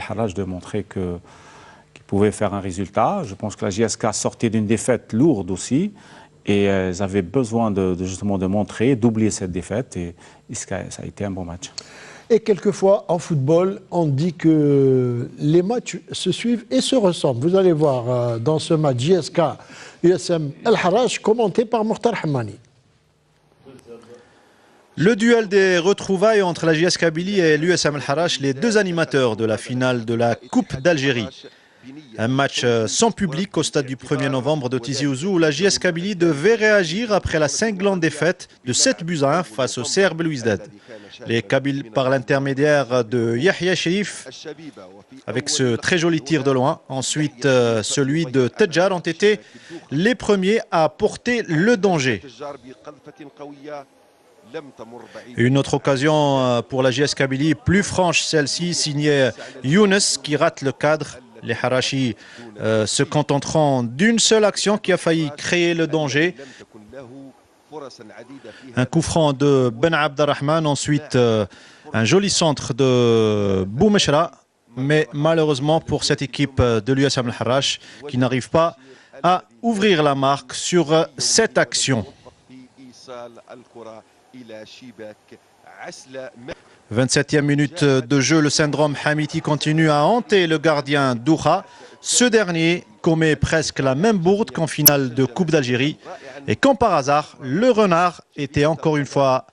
Harrach de montrer qu'ils pouvaient faire un résultat. Je pense que la JSK sortait d'une défaite lourde aussi et ils avaient besoin justement de montrer, d'oublier cette défaite et ça a été un bon match. Et quelquefois, en football, on dit que les matchs se suivent et se ressemblent. Vous allez voir dans ce match JSK USM El Harrach, commenté par Mokhtar Hammani. Le duel des retrouvailles entre la JS Kabylie et l'USM El Harrach, les deux animateurs de la finale de la Coupe d'Algérie. Un match sans public au stade du 1er novembre de Tizi Ouzou où la JS Kabylie devait réagir après la cinglante défaite de 7-1 face au CR Belouizdad. Les Kabyles par l'intermédiaire de Yahya Cherif avec ce très joli tir de loin. Ensuite celui de Tedjar ont été les premiers à porter le danger. Une autre occasion pour la JS Kabylie, plus franche celle-ci, signée Younes qui rate le cadre. Les Harrachis se contenteront d'une seule action qui a failli créer le danger. Un coup franc de Ben Abderrahman, ensuite un joli centre de Boumeshra. Mais malheureusement pour cette équipe de l'USM El Harrach qui n'arrive pas à ouvrir la marque sur cette action. 27e minute de jeu, le syndrome Hamiti continue à hanter le gardien Douha. Ce dernier commet presque la même bourde qu'en finale de Coupe d'Algérie. Et quand par hasard, le renard était encore une fois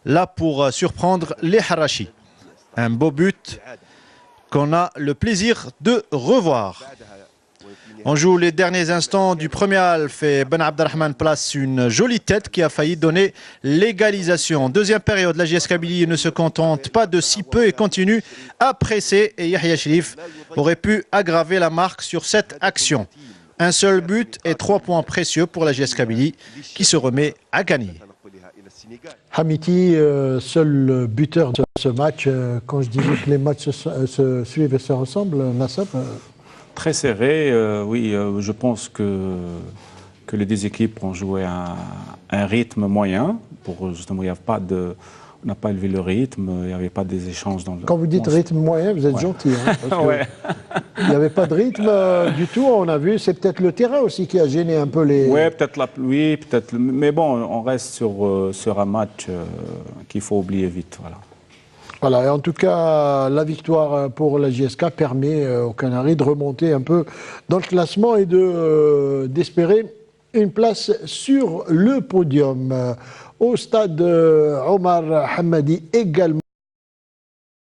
là pour surprendre les Harrachis. Un beau but qu'on a le plaisir de revoir. On joue les derniers instants du premier half et Ben Abderrahman place une jolie tête qui a failli donner l'égalisation. Deuxième période, la JS Kabylie ne se contente pas de si peu et continue à presser. Et Yahya Cherif aurait pu aggraver la marque sur cette action. Un seul but et 3 points précieux pour la JS Kabylie qui se remet à gagner. Hamiti, seul buteur de ce match. Quand je disais que les matchs se suivent et se ressemblent, Nassab Très serré, oui, je pense que les deux équipes ont joué un rythme moyen. Justement, on n'a pas élevé le rythme, il n'y avait pas des échanges dans le... Quand vous dites rythme moyen, vous êtes gentil. Hein, parce que il n'y avait pas de rythme du tout, on a vu. C'est peut-être le terrain aussi qui a gêné un peu les... Ouais, peut-être la pluie, peut-être... Mais bon, on reste sur un match qu'il faut oublier vite, voilà. Voilà, et en tout cas, la victoire pour la JSK permet aux Canaries de remonter un peu dans le classement et d'espérer une place sur le podium. Au stade Omar Hammadi également.